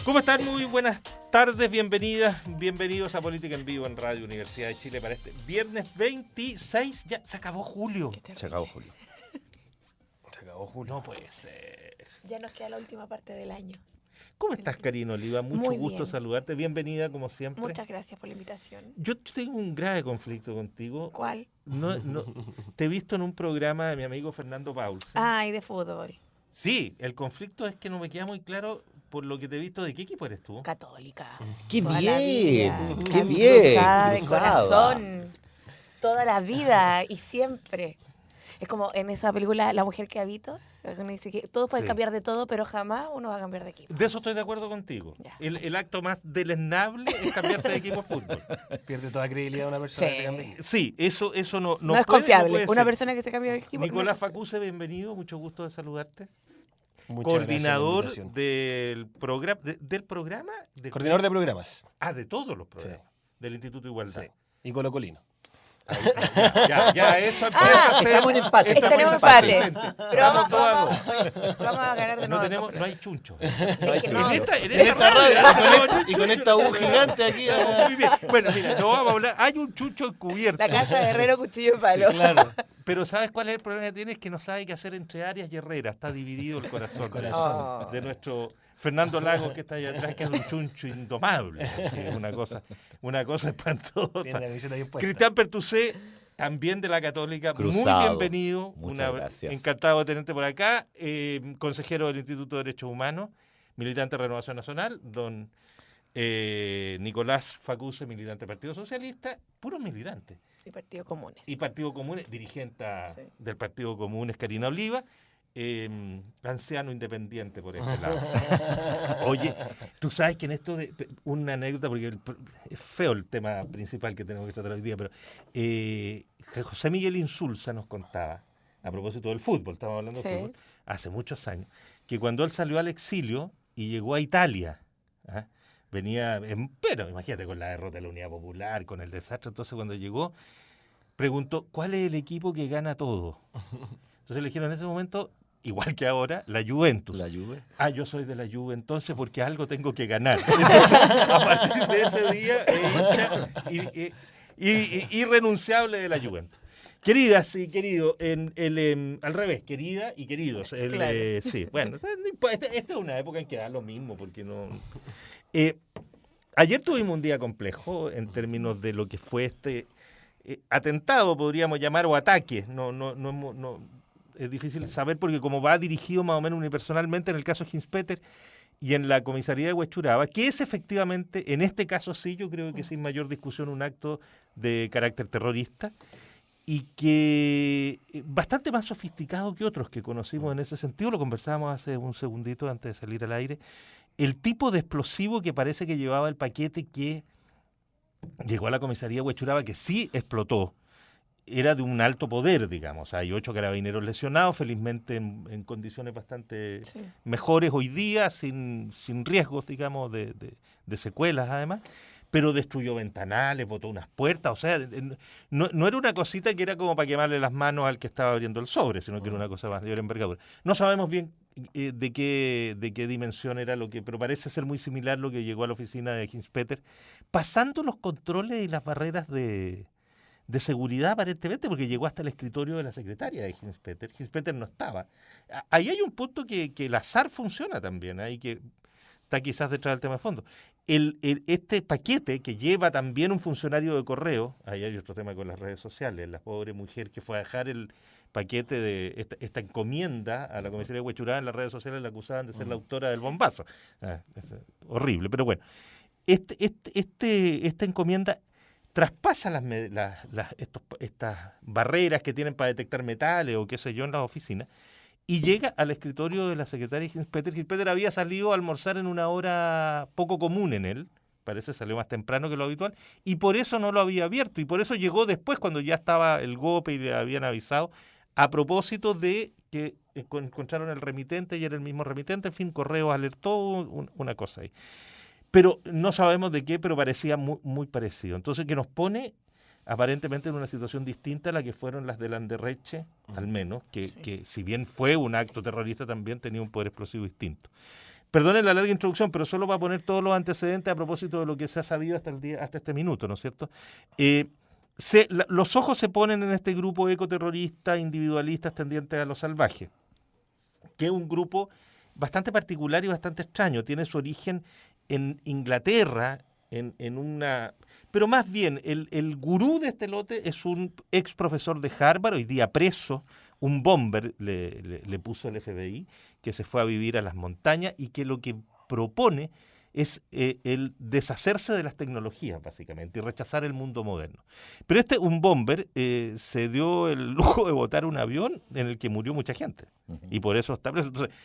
¿Cómo están? Muy buenas tardes, bienvenidos a Política en Vivo en Radio Universidad de Chile para este viernes 26. Ya se acabó julio. Se acabó julio. No puede ser. Ya nos queda la última parte del año. ¿Cómo estás, Karina Oliva? Mucho Muy gusto bien. saludarte. Bienvenida, como siempre. Muchas gracias por la invitación. Yo tengo un grave conflicto contigo. ¿Cuál? No, te he visto en un programa de mi amigo Fernando Paulsen. Ay, de fútbol. Sí, el conflicto es que no me queda muy claro, por lo que te he visto, ¿de qué equipo eres tú? Católica. ¡Qué Toda la bien! vida. ¡Qué bien! Cruzada de Cruzada. corazón. Toda la vida y siempre. Es como en esa película La mujer que habito. Uno dice que todos pueden Sí. cambiar de todo, pero jamás uno va a cambiar de equipo. De eso estoy de acuerdo contigo. Ya. El acto más deleznable es cambiarse de equipo de fútbol. Pierde toda credibilidad una persona Sí. que se cambia de equipo. Sí, eso no No es puede, confiable. no puede Una ser. persona que se cambia de equipo. Nicolás no. Facuse, bienvenido, mucho gusto de saludarte. Muchas Coordinador gracias por la invitación. del programa. ¿Del programa? Coordinador de programas. De todos los programas. Del Instituto de Igualdad. Sí. Y colocolino. Ya, esto empieza a ser. Estamos en empate. esto Tenemos empieza a ser empate. decente. Pero Vamos dos a dos. vamos a ganar de No nuevo. hay chuncho. Es que no. En esta radio. Y con esta U gigante aquí. Muy bien. Bueno, mira, no vamos a hablar. Hay un chuncho encubierto. La casa de Herrero, cuchillo y palo. Claro. Pero ¿sabes cuál es el problema que tiene? Es que no sabe qué hacer entre Arias y Herrera. Está dividido el corazón. Oh. De nuestro Fernando Lagos, que está allá atrás, que es un chuncho indomable. Que es una cosa Tiene espantosa. la camiseta bien puesta. Cristian Pertusé, también de la Católica, Cruzado. muy bienvenido. Muchas gracias. Encantado de tenerte por acá. Consejero del Instituto de Derechos Humanos, militante de Renovación Nacional, don Nicolás Facuse, militante del Partido Socialista, puros militantes. Y partidos comunes. Y Partido Común, dirigente Sí. del Partido Común es Karina Oliva, anciano independiente por este lado. Oye, tú sabes que en esto una anécdota, porque es feo el tema principal que tenemos que tratar hoy día, pero José Miguel Insulza nos contaba, a propósito del fútbol, estamos hablando de Sí. fútbol, hace muchos años, que cuando él salió al exilio y llegó a Italia, venía, pero imagínate, con la derrota de la Unidad Popular, con el desastre, entonces cuando llegó, preguntó, ¿cuál es el equipo que gana todo? Entonces le dijeron en ese momento, igual que ahora, la Juventus. La Juve. Yo soy de la Juve, entonces porque algo tengo que ganar. Entonces, a partir de ese día, irrenunciable de la Juventus. Queridas y queridos, al revés, querida y queridos. Claro. Sí, bueno, esta es una época en que da lo mismo, porque no... Ayer tuvimos un día complejo en términos de lo que fue este atentado, podríamos llamar, o ataque. No, es difícil saber porque como va dirigido más o menos unipersonalmente en el caso de Hinspeter y en la comisaría de Huechuraba, que es efectivamente, en este caso sí, yo creo que sin mayor discusión, un acto de carácter terrorista y que bastante más sofisticado que otros que conocimos en ese sentido, lo conversábamos hace un segundito antes de salir al aire, el tipo de explosivo que parece que llevaba el paquete que llegó a la comisaría de Huechuraba, que sí explotó, era de un alto poder, digamos. Hay 8 carabineros lesionados, felizmente en condiciones bastante Sí. mejores hoy día, sin riesgos, digamos, de secuelas además, pero destruyó ventanales, botó unas puertas, o sea, no era una cosita que era como para quemarle las manos al que estaba abriendo el sobre, sino que era una cosa más de mayor envergadura. No sabemos bien de qué dimensión era pero parece ser muy similar lo que llegó a la oficina de Hinspeter, pasando los controles y las barreras de seguridad aparentemente, porque llegó hasta el escritorio de la secretaria de Hinspeter. Hinspeter no estaba. Ahí hay un punto que el azar funciona también, ahí que está quizás detrás del tema de fondo. Este paquete que lleva también un funcionario de correo, ahí hay otro tema con las redes sociales, la pobre mujer que fue a dejar el paquete de esta encomienda a la comisaría de Huechuraba, en las redes sociales la acusaban de ser la autora del bombazo. Es horrible, pero bueno. Esta encomienda traspasa estas barreras que tienen para detectar metales o qué sé yo en las oficinas y llega al escritorio de la secretaria Hinspeter. Hinspeter había salido a almorzar en una hora poco común en él, parece salió más temprano que lo habitual, y por eso no lo había abierto, y por eso llegó después cuando ya estaba el golpe y le habían avisado, a propósito de que encontraron el remitente y era el mismo remitente, en fin, Correo alertó una cosa ahí. Pero no sabemos de qué, pero parecía muy, muy parecido. Entonces, que nos pone aparentemente en una situación distinta a la que fueron las de Landerreche, al menos, que si bien fue un acto terrorista, también tenía un poder explosivo distinto. Perdonen la larga introducción, pero solo para poner todos los antecedentes a propósito de lo que se ha sabido hasta este minuto, ¿no es cierto? Los ojos se ponen en este grupo ecoterrorista, individualistas tendientes a lo salvaje, que es un grupo bastante particular y bastante extraño. Tiene su origen en Inglaterra, pero más bien, el gurú de este lote es un ex profesor de Harvard, hoy día preso, un bomber le puso el FBI, que se fue a vivir a las montañas y que lo que propone es el deshacerse de las tecnologías, básicamente, y rechazar el mundo moderno. Pero un bomber se dio el lujo de botar un avión en el que murió mucha gente, y por eso está preso. Entonces,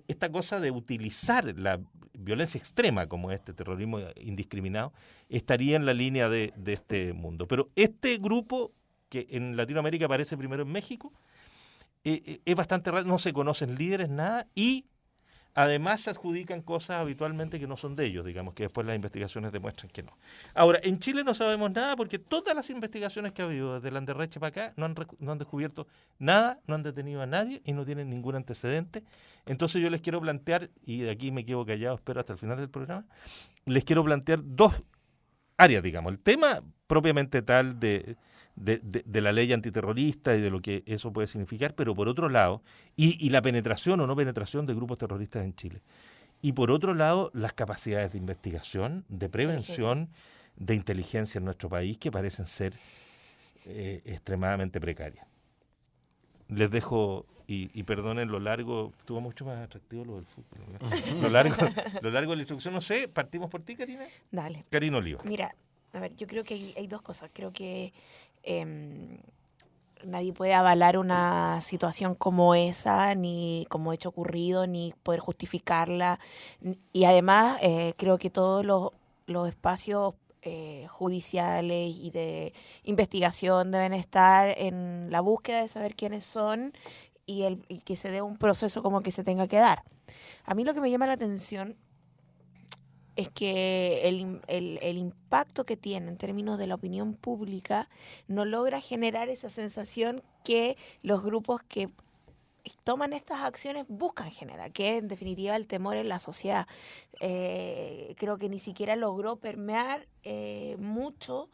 esta cosa de utilizar la violencia extrema como este terrorismo indiscriminado estaría en la línea de este mundo. Pero este grupo, que en Latinoamérica aparece primero en México, es bastante raro, no se conocen líderes, nada, y además se adjudican cosas habitualmente que no son de ellos, digamos, que después las investigaciones demuestran que no. Ahora, en Chile no sabemos nada porque todas las investigaciones que ha habido desde Landerreche para acá no han descubierto nada, no han detenido a nadie y no tienen ningún antecedente. Entonces yo les quiero plantear, y de aquí me quedo callado, espero hasta el final del programa, les quiero plantear dos áreas, digamos. El tema propiamente tal de la ley antiterrorista y de lo que eso puede significar, pero por otro lado, y la penetración o no penetración de grupos terroristas en Chile. Y por otro lado, las capacidades de investigación, de prevención, de inteligencia en nuestro país, que parecen ser extremadamente precarias. Les dejo, y perdonen lo largo, estuvo mucho más atractivo lo del fútbol, ¿verdad? lo largo de la introducción, no sé, partimos por ti, Karina. Dale. Karina Oliva. Mira, a ver, yo creo que hay dos cosas. Creo que nadie puede avalar una situación como esa, ni como hecho ocurrido, ni poder justificarla. Y además, creo que todos los espacios judiciales y de investigación deben estar en la búsqueda de saber quiénes son y que se dé un proceso como que se tenga que dar. A mí lo que me llama la atención es que el impacto que tiene en términos de la opinión pública no logra generar esa sensación que los grupos que toman estas acciones buscan generar, que es en definitiva el temor en la sociedad. Creo que ni siquiera logró permear mucho,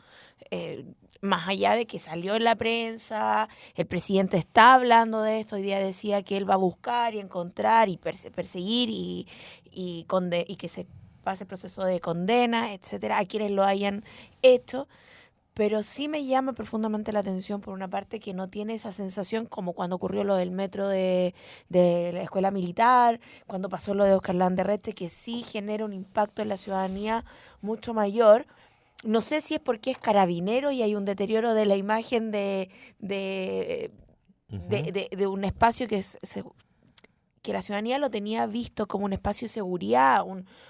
más allá de que salió en la prensa, el presidente está hablando de esto, hoy día decía que él va a buscar y encontrar y perseguir y que se pase el proceso de condena, etcétera, a quienes lo hayan hecho. Pero sí me llama profundamente la atención, por una parte, que no tiene esa sensación como cuando ocurrió lo del metro de la escuela militar, cuando pasó lo de Oscar Landerreche, que sí genera un impacto en la ciudadanía mucho mayor. No sé si es porque es carabinero y hay un deterioro de la imagen de un espacio que la ciudadanía lo tenía visto como un espacio de seguridad,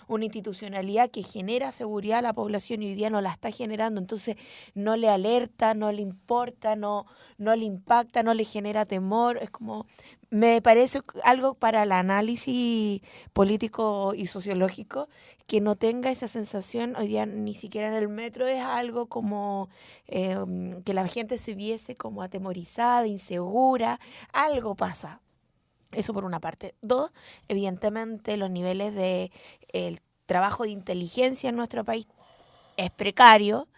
una institucionalidad que genera seguridad a la población y hoy día no la está generando, entonces no le alerta, no le importa, no le impacta, no le genera temor. Es como, me parece algo para el análisis político y sociológico, que no tenga esa sensación hoy día ni siquiera en el metro. Es algo como que la gente se viese como atemorizada, insegura, algo pasa. Eso por una parte. Dos, evidentemente los niveles de el trabajo de inteligencia en nuestro país es precario,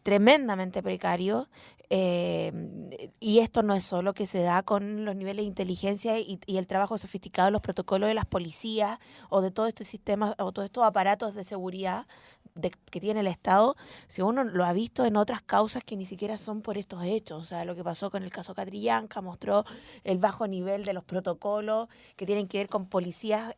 tremendamente precario, y esto no es solo que se da con los niveles de inteligencia y el trabajo sofisticado de los protocolos de las policías o de todos estos sistemas o todos estos aparatos de seguridad que tiene el Estado, si uno lo ha visto en otras causas que ni siquiera son por estos hechos. O sea, lo que pasó con el caso Catrillanca mostró el bajo nivel de los protocolos que tienen que ver con policías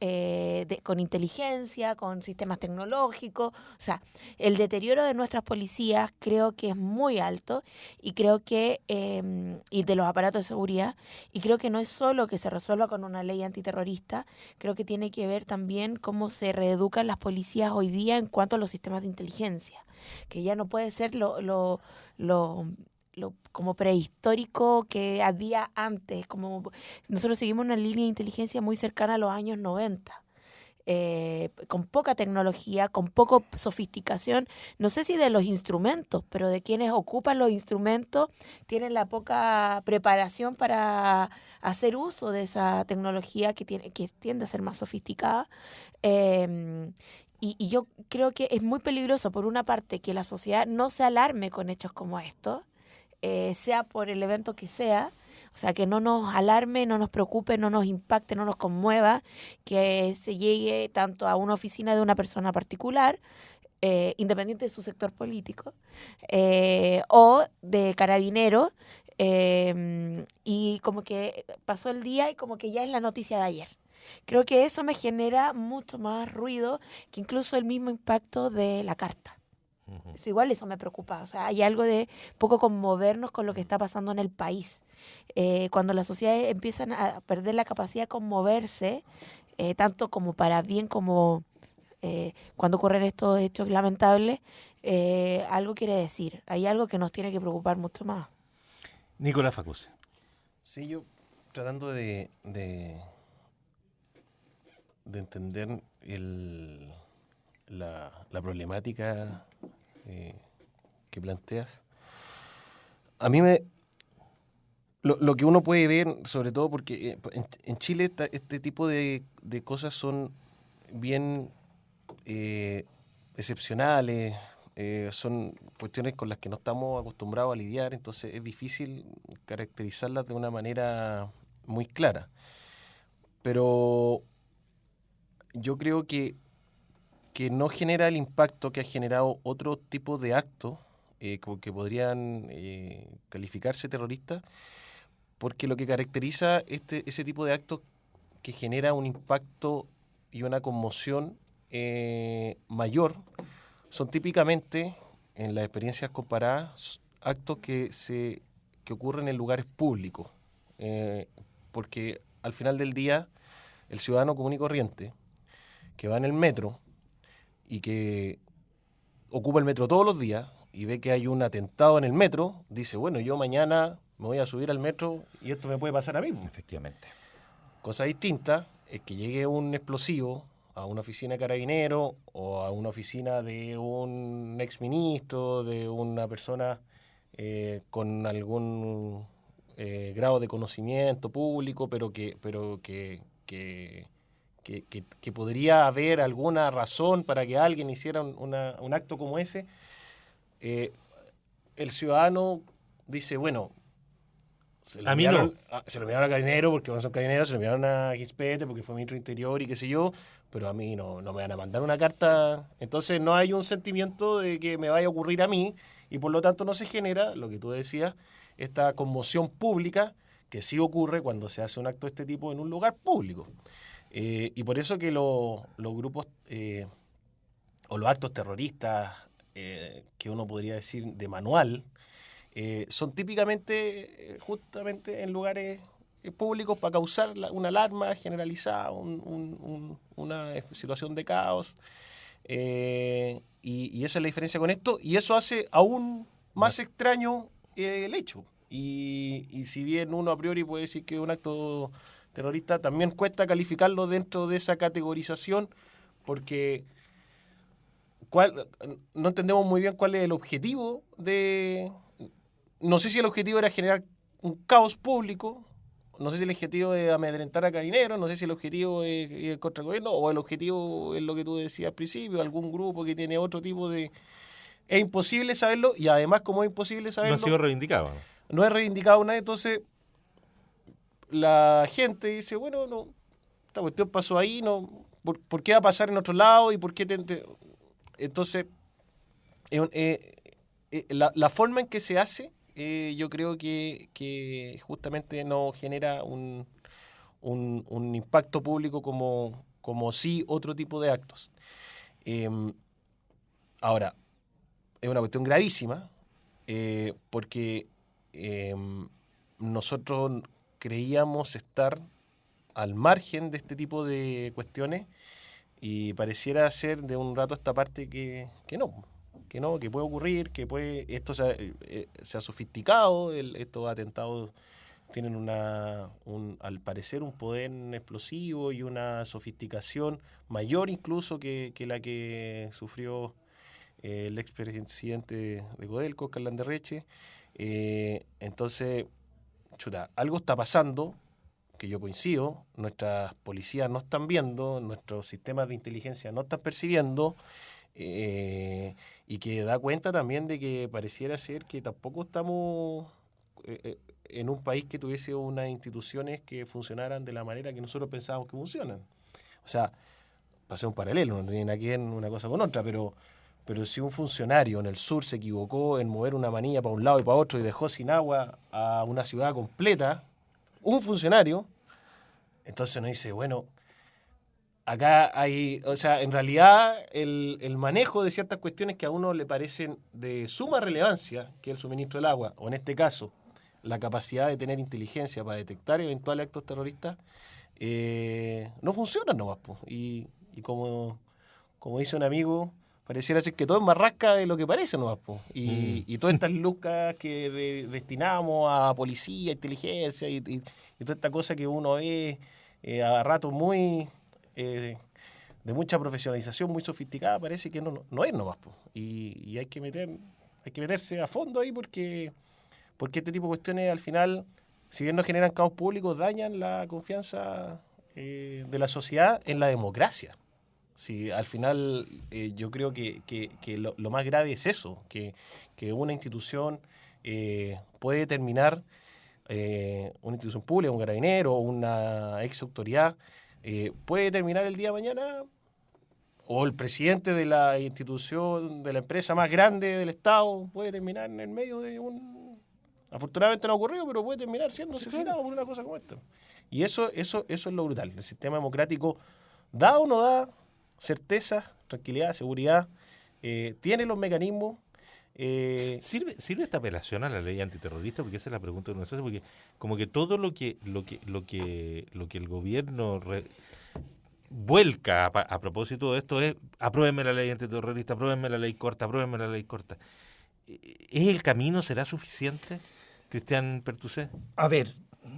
con inteligencia, con sistemas tecnológicos. O sea, el deterioro de nuestras policías creo que es muy alto y creo que y de los aparatos de seguridad, y creo que no es solo que se resuelva con una ley antiterrorista, creo que tiene que ver también cómo se reeducan las policías hoy día en cuanto a los sistemas de inteligencia, que ya no puede ser lo como prehistórico que había antes. Como nosotros seguimos una línea de inteligencia muy cercana a los años 90. con poca tecnología, con poca sofisticación, no sé si de los instrumentos, pero de quienes ocupan los instrumentos, tienen la poca preparación para hacer uso de esa tecnología que tiende a ser más sofisticada. Y yo creo que es muy peligroso, por una parte, que la sociedad no se alarme con hechos como estos, sea por el evento que sea. O sea, que no nos alarme, no nos preocupe, no nos impacte, no nos conmueva, que se llegue tanto a una oficina de una persona particular, independiente de su sector político, o de carabineros, y como que pasó el día y como que ya es la noticia de ayer. Creo que eso me genera mucho más ruido que incluso el mismo impacto de la carta. Eso igual eso me preocupa. O sea, hay algo de poco conmovernos con lo que está pasando en el país. Cuando las sociedades empiezan a perder la capacidad de conmoverse, tanto como para bien como cuando ocurren estos hechos lamentables, algo quiere decir. Hay algo que nos tiene que preocupar mucho más. Nicolás Facuse. Sí, yo tratando de entender la problemática que planteas. A mí lo que uno puede ver, sobre todo porque en Chile este tipo de cosas son bien excepcionales, son cuestiones con las que no estamos acostumbrados a lidiar, entonces es difícil caracterizarlas de una manera muy clara. Pero yo creo que no genera el impacto que ha generado otro tipo de actos que podrían calificarse terroristas, porque lo que caracteriza ese tipo de actos que genera un impacto y una conmoción mayor son típicamente, en las experiencias comparadas, actos que ocurren en lugares públicos, porque al final del día el ciudadano común y corriente que va en el metro y que ocupa el metro todos los días y ve que hay un atentado en el metro, dice, bueno, yo mañana me voy a subir al metro y esto me puede pasar a mí. Efectivamente. Cosa distinta es que llegue un explosivo a una oficina de carabineros o a una oficina de un exministro, de una persona con algún grado de conocimiento público, pero que podría haber alguna razón para que alguien hiciera un acto como ese. El ciudadano dice, bueno, se lo enviaron a Carabineros porque no son Carabineros, se lo enviaron a Gispete porque fue ministro Interior y qué sé yo, pero a mí no me van a mandar una carta. Entonces no hay un sentimiento de que me vaya a ocurrir a mí y por lo tanto no se genera, lo que tú decías, esta conmoción pública que sí ocurre cuando se hace un acto de este tipo en un lugar público. Y por eso que los grupos o los actos terroristas que uno podría decir de manual son típicamente justamente en lugares públicos para causar una alarma generalizada, una situación de caos. Y esa es la diferencia con esto. Y eso hace aún más extraño el hecho. Y si bien uno a priori puede decir que es un acto terrorista, también cuesta calificarlo dentro de esa categorización porque no entendemos muy bien cuál es el objetivo de... No sé si el objetivo era generar un caos público, no sé si el objetivo es amedrentar a Carabineros, no sé si el objetivo es contra el gobierno o el objetivo es lo que tú decías al principio, algún grupo que tiene otro tipo de... Es imposible saberlo y además como es imposible saberlo... No ha sido reivindicado. No es reivindicado nada, entonces la gente dice, bueno, no, esta cuestión pasó ahí, no, ¿por qué va a pasar en otro lado? ¿Y por qué Entonces, la forma en que se hace, yo creo que justamente no genera un impacto público como sí otro tipo de actos. Ahora, es una cuestión gravísima, porque nosotros creíamos estar al margen de este tipo de cuestiones y pareciera ser de un rato a esta parte que puede ocurrir, esto se ha sofisticado, estos atentados tienen al parecer un poder explosivo y una sofisticación mayor incluso que la que sufrió el expresidente de Codelco, Oscar Landerreche. Entonces, chuta, algo está pasando, que yo coincido, nuestras policías no están viendo, nuestros sistemas de inteligencia no están percibiendo, y que da cuenta también de que pareciera ser que tampoco estamos en un país que tuviese unas instituciones que funcionaran de la manera que nosotros pensábamos que funcionan. O sea, para hacer un paralelo, no tiene nada que ver una cosa con otra, pero si un funcionario en el sur se equivocó en mover una manilla para un lado y para otro y dejó sin agua a una ciudad completa, un funcionario, entonces uno dice, bueno, acá hay, o sea, en realidad el manejo de ciertas cuestiones que a uno le parecen de suma relevancia, que es el suministro del agua, o en este caso, la capacidad de tener inteligencia para detectar eventuales actos terroristas, no funcionan nomás, po. Y como dice un amigo, pareciera ser que todo es más rasca de lo que parece nomás, po. Y todas estas lucas que destinamos a policía, inteligencia y toda esta cosa que uno ve a ratos muy de mucha profesionalización, muy sofisticada, parece que no es nomás, po. Y hay que meterse a fondo ahí porque este tipo de cuestiones al final, si bien no generan caos públicos, dañan la confianza de la sociedad en la democracia. Sí, al final yo creo que lo más grave es eso, que una institución puede terminar, una institución pública, un carabinero, una ex autoridad, puede terminar el día de mañana, o el presidente de la institución, de la empresa más grande del Estado, puede terminar en el medio de afortunadamente no ha ocurrido, pero puede terminar siendo asesinado por una cosa como esta. Y eso es lo brutal. El sistema democrático da o no da certeza, tranquilidad, seguridad, tiene los mecanismos. ¿Sirve esta apelación a la ley antiterrorista? Porque esa es la pregunta que uno se hace, porque como que todo lo que el gobierno vuelca a propósito de esto es: apruébenme la ley antiterrorista, apruébenme la ley corta, apruébenme la ley corta. ¿Es el camino? ¿Será suficiente, Cristian Pertusé? A ver,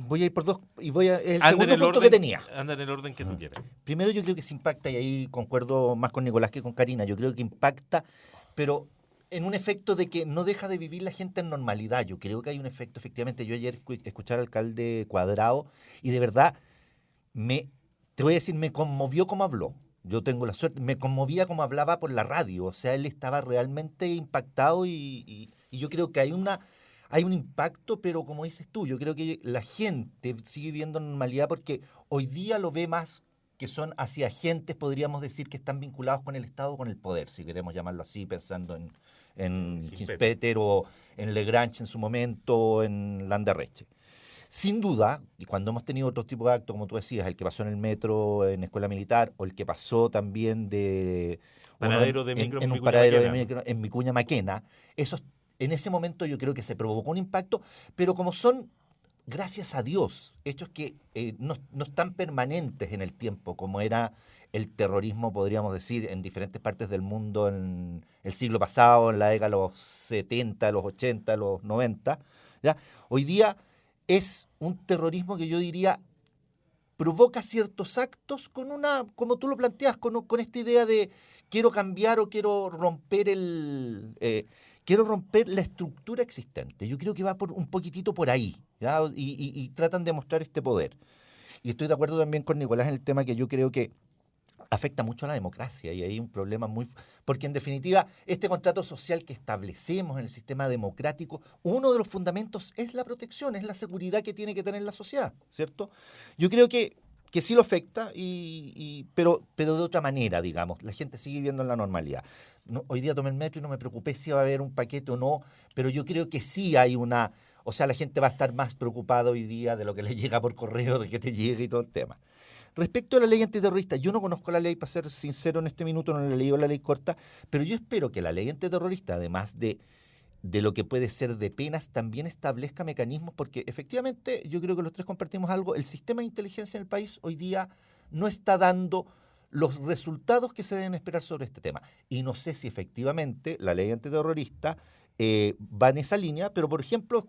voy a ir por dos y voy a el Anda segundo en el punto orden, que tenía. Anda en el orden que tú quieras. Primero, yo creo que se impacta, y ahí concuerdo más con Nicolás que con Karina. Yo creo que impacta, pero en un efecto de que no deja de vivir la gente en normalidad. Yo creo que hay un efecto, efectivamente. Yo ayer escuché al alcalde Cuadrado y de verdad te voy a decir, me conmovió como habló. Yo tengo la suerte, me conmovía como hablaba por la radio. O sea, él estaba realmente impactado y yo creo que hay un impacto, pero como dices tú, yo creo que la gente sigue viviendo en normalidad porque hoy día lo ve más que son hacia agentes, podríamos decir, que están vinculados con el Estado o con el poder, si queremos llamarlo así, pensando en Ginspeter o en Legrange en su momento, en Landerreche. Sin duda, y cuando hemos tenido otro tipo de actos, como tú decías, el que pasó en el metro, en Escuela Militar, o el que pasó también de Paradero de micro en un paradero de micro en Vicuña Maquena, en ese momento yo creo que se provocó un impacto, pero como son, gracias a Dios, hechos que no están permanentes en el tiempo, como era el terrorismo, podríamos decir, en diferentes partes del mundo en el siglo pasado, en la década de los 70, los 80, los 90, ¿ya? Hoy día es un terrorismo que yo diría provoca ciertos actos con como tú lo planteas, con esta idea de quiero cambiar o quiero romper la estructura existente. Yo creo que va un poquitito por ahí, ¿ya? Y tratan de mostrar este poder. Y estoy de acuerdo también con Nicolás en el tema que yo creo que afecta mucho a la democracia y hay un problema porque en definitiva este contrato social que establecemos en el sistema democrático, uno de los fundamentos es la protección, es la seguridad que tiene que tener la sociedad, ¿cierto? Yo creo que sí lo afecta, pero de otra manera, digamos. La gente sigue viviendo en la normalidad. Hoy día tomé el metro y no me preocupé si va a haber un paquete o no, pero yo creo que sí hay o sea, la gente va a estar más preocupada hoy día de lo que le llega por correo, de que te llegue y todo el tema. Respecto a la ley antiterrorista, yo no conozco la ley, para ser sincero en este minuto, no la he leído la ley corta, pero yo espero que la ley antiterrorista, además de lo que puede ser de penas, también establezca mecanismos, porque efectivamente yo creo que los tres compartimos algo: el sistema de inteligencia en el país hoy día no está dando los resultados que se deben esperar sobre este tema. Y no sé si efectivamente la ley antiterrorista va en esa línea, pero por ejemplo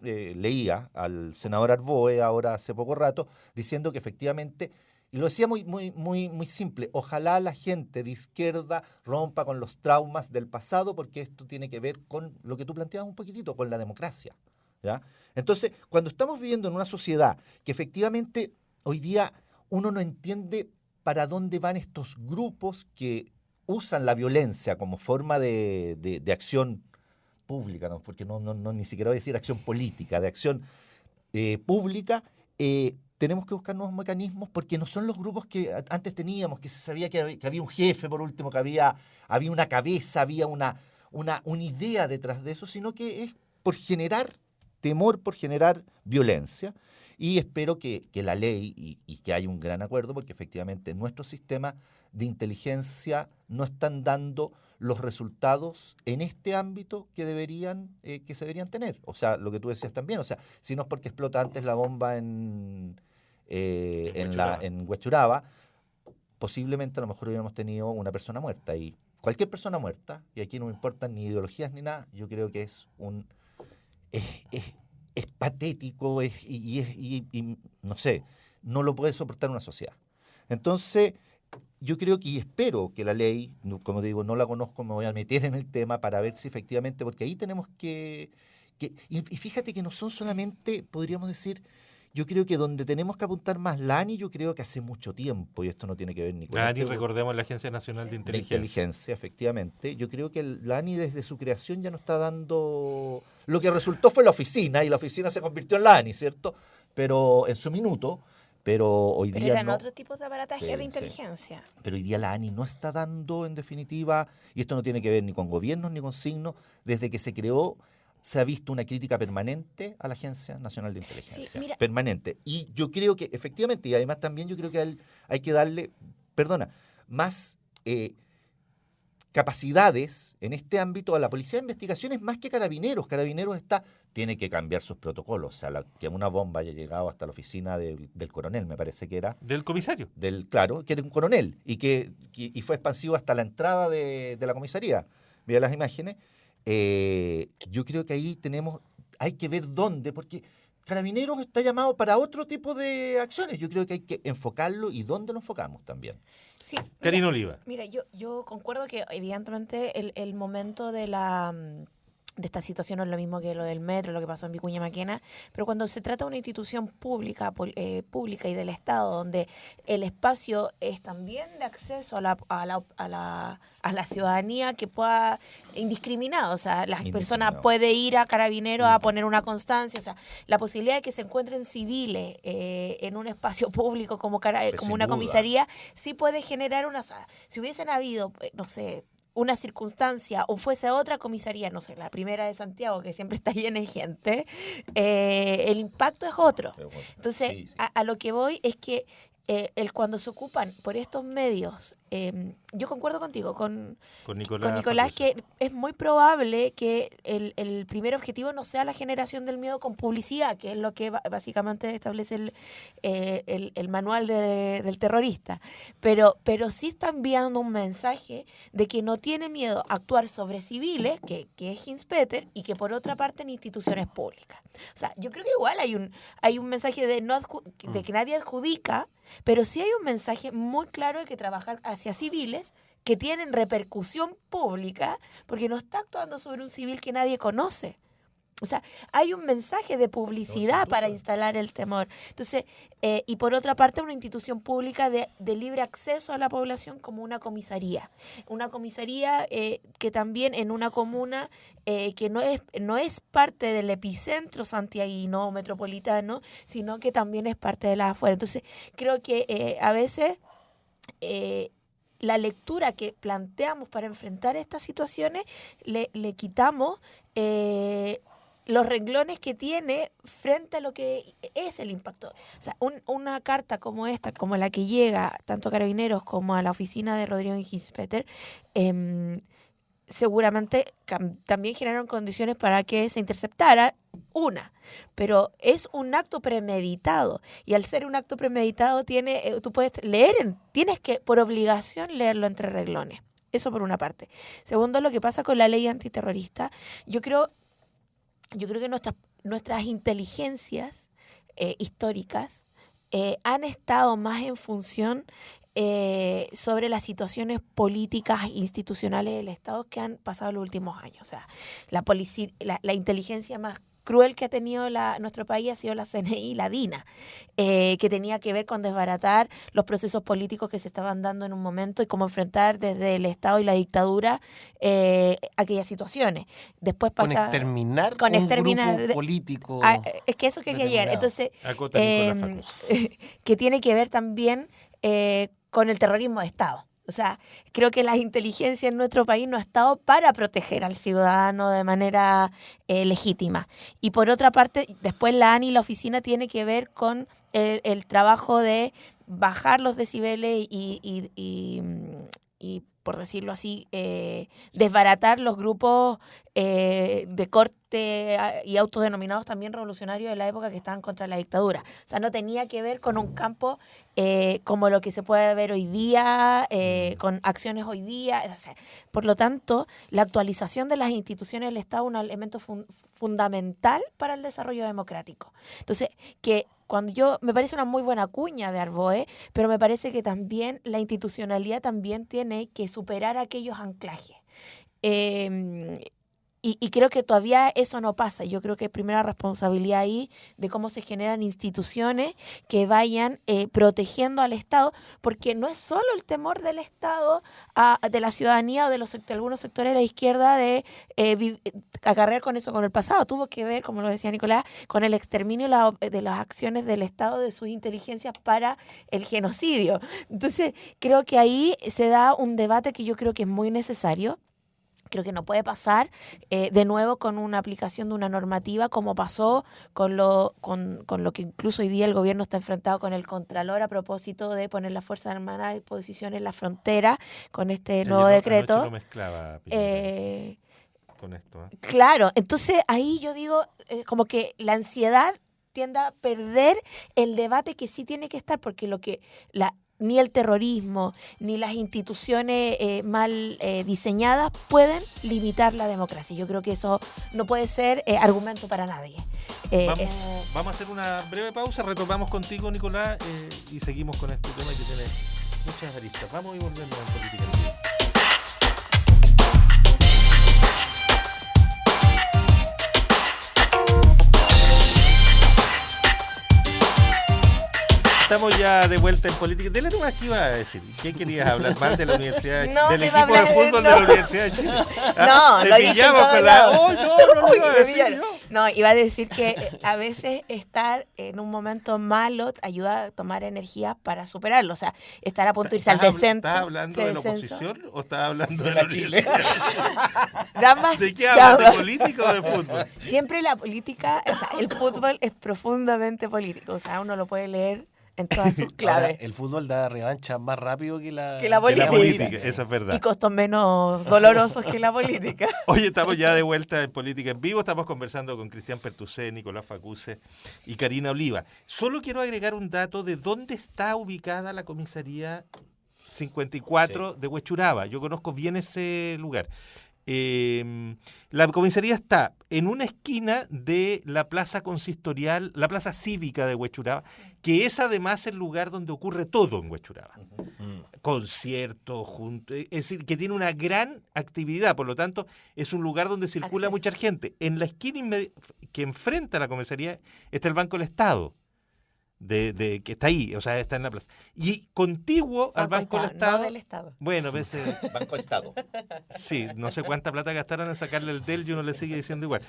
leía al senador Arboe ahora hace poco rato diciendo que efectivamente, y lo decía muy simple, ojalá la gente de izquierda rompa con los traumas del pasado porque esto tiene que ver con lo que tú planteabas un poquitito, con la democracia, ¿ya? Entonces, cuando estamos viviendo en una sociedad que efectivamente hoy día uno no entiende para dónde van estos grupos que usan la violencia como forma de acción pública, ¿no? Porque no ni siquiera voy a decir acción política, de acción pública, tenemos que buscar nuevos mecanismos porque no son los grupos que antes teníamos, que se sabía que había un jefe, por último, que había una cabeza, había una idea detrás de eso, sino que es por generar temor, por generar violencia. Y espero que la ley y que haya un gran acuerdo, porque efectivamente nuestros sistemas de inteligencia no están dando los resultados en este ámbito que se deberían tener. O sea, lo que tú decías también, o sea, si no es porque explota antes la bomba en Huechuraba, posiblemente a lo mejor hubiéramos tenido una persona muerta. Y cualquier persona muerta, y aquí no me importan ni ideologías ni nada, yo creo que es patético y no sé, no lo puede soportar una sociedad. Entonces, yo creo que y espero que la ley, como digo, no la conozco, me voy a meter en el tema para ver si efectivamente, porque ahí tenemos y fíjate que no son solamente, podríamos decir, yo creo que donde tenemos que apuntar más la ANI, yo creo que hace mucho tiempo, y esto no tiene que ver ni con La ANI, recordemos, la Agencia Nacional de de Inteligencia. inteligencia, efectivamente. Yo creo que la ANI desde su creación ya no está dando... Lo que resultó fue la oficina, y la oficina se convirtió en la ANI, ¿cierto? Pero en su minuto, pero hoy Pero día eran no. otros tipos de aparataje Sí, de inteligencia. Pero hoy día la ANI no está dando, en definitiva, y esto no tiene que ver ni con gobiernos ni con signos, desde que se creó se ha visto una crítica permanente a la Agencia Nacional de Inteligencia. Sí, mira. Permanente. Y yo creo que, efectivamente, y además también yo creo que hay que darle, más capacidades en este ámbito a la Policía de Investigaciones más que Carabineros. Carabineros tiene que cambiar sus protocolos. O sea, que una bomba haya llegado hasta la oficina del coronel, me parece que era. Del comisario. Claro, que era un coronel y fue expansivo hasta la entrada de la comisaría. Mira las imágenes. Yo creo que ahí hay que ver dónde, porque Carabineros está llamado para otro tipo de acciones. Yo creo que hay que enfocarlo y dónde lo enfocamos también. Sí, Karina Oliva. Mira, yo concuerdo que evidentemente el momento de esta situación no es lo mismo que lo del metro, lo que pasó en Vicuña Maquena, pero cuando se trata de una institución pública y del Estado, donde el espacio es también de acceso a la ciudadanía que pueda, indiscriminado, o sea, las personas pueden ir a Carabineros a poner una constancia, o sea, la posibilidad de que se encuentren civiles en un espacio público como una comisaría, sí puede generar si hubiesen habido, no sé, una circunstancia o fuese otra comisaría, no sé, la primera de Santiago, que siempre está llena de gente, el impacto es otro. Entonces, sí. A lo que voy es que cuando se ocupan por estos medios, yo concuerdo contigo, con Nicolás, que es muy probable que el primer objetivo no sea la generación del miedo con publicidad, que es lo que básicamente establece el manual del terrorista. Pero sí está enviando un mensaje de que no tiene miedo a actuar sobre civiles, que es Hinspeter, y que por otra parte en instituciones públicas. O sea, yo creo que igual hay un mensaje de que nadie adjudica, pero sí hay un mensaje muy claro de que trabajar hacia civiles que tienen repercusión pública porque no está actuando sobre un civil que nadie conoce. O sea, hay un mensaje de publicidad para instalar el temor. Entonces, y por otra parte, una institución pública de libre acceso a la población como una comisaría. Una comisaría que también en una comuna que no es parte del epicentro santiaguino o metropolitano, sino que también es parte de las afuera. Entonces, creo que a veces la lectura que planteamos para enfrentar estas situaciones le quitamos los renglones que tiene frente a lo que es el impacto. O sea, una carta como esta, como la que llega tanto a Carabineros como a la oficina de Rodrigo Hinspeter, seguramente también generaron condiciones para que se interceptara pero es un acto premeditado, y al ser un acto premeditado tú puedes tienes que por obligación leerlo entre renglones. Eso por una parte. Segundo, lo que pasa con la ley antiterrorista, yo creo que nuestras inteligencias históricas han estado más en función sobre las situaciones políticas e institucionales del Estado que han pasado los últimos años. O sea, la inteligencia más cruel que ha tenido nuestro país ha sido la CNI y la DINA, que tenía que ver con desbaratar los procesos políticos que se estaban dando en un momento y cómo enfrentar desde el Estado y la dictadura aquellas situaciones. Después Con pasa exterminar con un exterminar grupo político. es que eso quería llegar. determinado. Entonces, Acota Nicolás Facus. que tiene que ver también con el terrorismo de Estado. O sea, creo que la inteligencia en nuestro país no ha estado para proteger al ciudadano de manera legítima. Y por otra parte, después la ANI, la oficina, tiene que ver con el trabajo de bajar los decibeles y por decirlo así, desbaratar los grupos de corte y autodenominados también revolucionarios de la época que estaban contra la dictadura. O sea, no tenía que ver con un campo como lo que se puede ver hoy día, con acciones hoy día. O sea, por lo tanto, la actualización de las instituciones del Estado es un elemento fundamental para el desarrollo democrático. Entonces, me parece una muy buena cuña de Arboe, pero me parece que también la institucionalidad también tiene que superar aquellos anclajes. Y creo que todavía eso no pasa. Yo creo que hay primera responsabilidad ahí de cómo se generan instituciones que vayan protegiendo al Estado, porque no es solo el temor del Estado, de la ciudadanía o de algunos sectores de la izquierda de acarrear con eso, con el pasado. Tuvo que ver, como lo decía Nicolás, con el exterminio de las acciones del Estado, de sus inteligencias para el genocidio. Entonces, creo que ahí se da un debate que yo creo que es muy necesario. Creo que no puede pasar de nuevo con una aplicación de una normativa como pasó con lo que incluso hoy día el gobierno está enfrentado con el Contralor a propósito de poner las Fuerzas Armadas a disposición en la frontera con este nuevo decreto. Anoche lo mezclaba Piñera con esto. Claro, entonces ahí yo digo como que la ansiedad tiende a perder el debate que sí tiene que estar, porque ni el terrorismo, ni las instituciones mal diseñadas pueden limitar la democracia. Yo creo que eso no puede ser argumento para nadie. Vamos a hacer una breve pausa, retomamos contigo, Nicolás, y seguimos con este tema que tiene muchas aristas. Vamos y volvemos en Política en Vivo. Estamos ya de vuelta en política. Dile nomás qué iba a decir. ¿Qué querías hablar más de la Universidad de Chile? Del equipo de fútbol de la Universidad de Chile. No, lo dije en todo lado. ¡Oh, no iba a decir yo! No, iba a decir que a veces estar en un momento malo ayuda a tomar energía para superarlo. O sea, estar a punto de irse al descenso. ¿Estás hablando de la oposición o estás hablando de la Chile? ¿De qué hablas? ¿De política o de fútbol? Siempre la política, o sea, el fútbol es profundamente político. O sea, uno lo puede leer en todas sus claves. Ahora, el fútbol da revancha más rápido que la política. Eso es verdad. Y costos menos dolorosos que la política. Oye, estamos ya de vuelta en Política en Vivo. Estamos conversando con Cristian Pertusé, Nicolás Facuse y Karina Oliva. Solo quiero agregar un dato de dónde está ubicada la comisaría 54 de Huechuraba. Yo conozco bien ese lugar. La comisaría está en una esquina de la plaza consistorial, la plaza cívica de Huechuraba, que es además el lugar donde ocurre todo en Huechuraba. Conciertos, es decir, que tiene una gran actividad, por lo tanto es un lugar donde circula mucha gente. En la esquina que enfrenta a la comisaría está el Banco del Estado. Que está ahí, o sea, está en la plaza. Y contiguo al Banco del Estado. No del Estado. Bueno, veces. Banco Estado. Sí, no sé cuánta plata gastaron en sacarle el del y uno le sigue diciendo igual.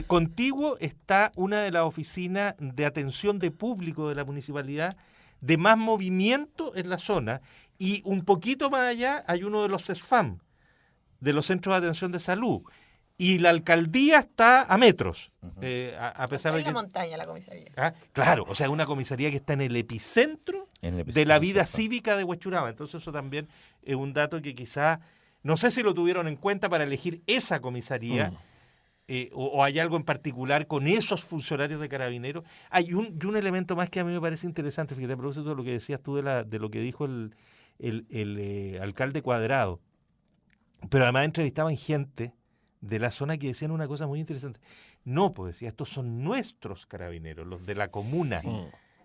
Contiguo está una de las oficinas de atención de público de la municipalidad de más movimiento en la zona, y un poquito más allá hay uno de los CESFAM, de los Centros de Atención de Salud. Y la alcaldía está a metros, a pesar de que... en la montaña la comisaría. Claro, o sea, una comisaría que está en el epicentro de la vida cívica de Huechuraba. Entonces eso también es un dato que quizá, no sé si lo tuvieron en cuenta para elegir esa comisaría, o hay algo en particular con esos funcionarios de Carabineros. Hay un elemento más que a mí me parece interesante, fíjate, a propósito de lo que decías tú de lo que dijo el alcalde Cuadrado. Pero además entrevistaban gente de la zona que decían una cosa muy interesante. No, pues decía, estos son nuestros carabineros, los de la comuna. Sí.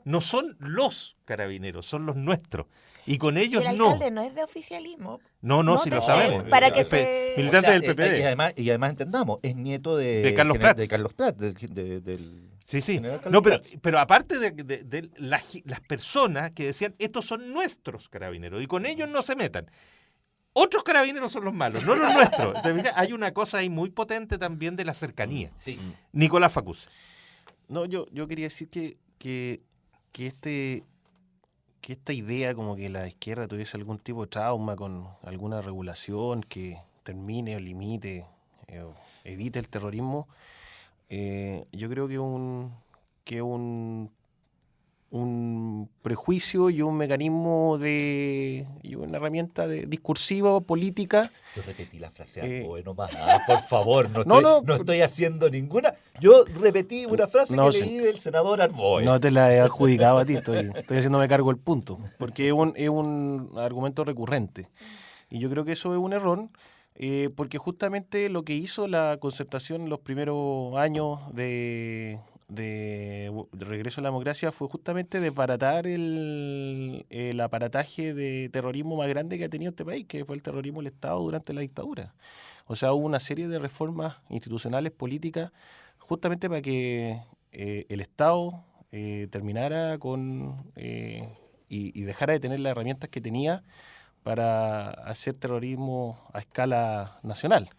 No son los carabineros, son los nuestros. Y con Y ellos el no. alcalde no es de oficialismo. No, si lo te- sabemos. para que El se... militante O sea, del PPD. Y además entendamos, es nieto De Carlos Prats. De Carlos Prats, del Sí. general Carlos No, Prats. pero aparte de las personas que decían, estos son nuestros carabineros y con ellos no se metan. Otros carabineros son los malos, no los nuestros. ¿Te fijas? Hay una cosa ahí muy potente también de la cercanía. Sí. Nicolás Facuse. No, yo quería decir que esta idea como que la izquierda tuviese algún tipo de trauma con alguna regulación que termine o limite o evite el terrorismo, yo creo que un prejuicio y un mecanismo y una herramienta discursiva o política. Yo repetí la frase Eh, Arboe nomás. Por favor, No, no estoy haciendo ninguna. Yo repetí una frase No, que sí. leí del senador Arboe. No te la he adjudicado a ti, estoy haciéndome cargo del punto, porque es un argumento recurrente. Y yo creo que eso es un error, porque justamente lo que hizo la concertación en los primeros años de regreso a la democracia fue justamente desbaratar el aparataje de terrorismo más grande que ha tenido este país, que fue el terrorismo del Estado durante la dictadura. O sea, hubo una serie de reformas institucionales, políticas, justamente para que el Estado terminara y dejara de tener las herramientas que tenía para hacer terrorismo a escala nacional.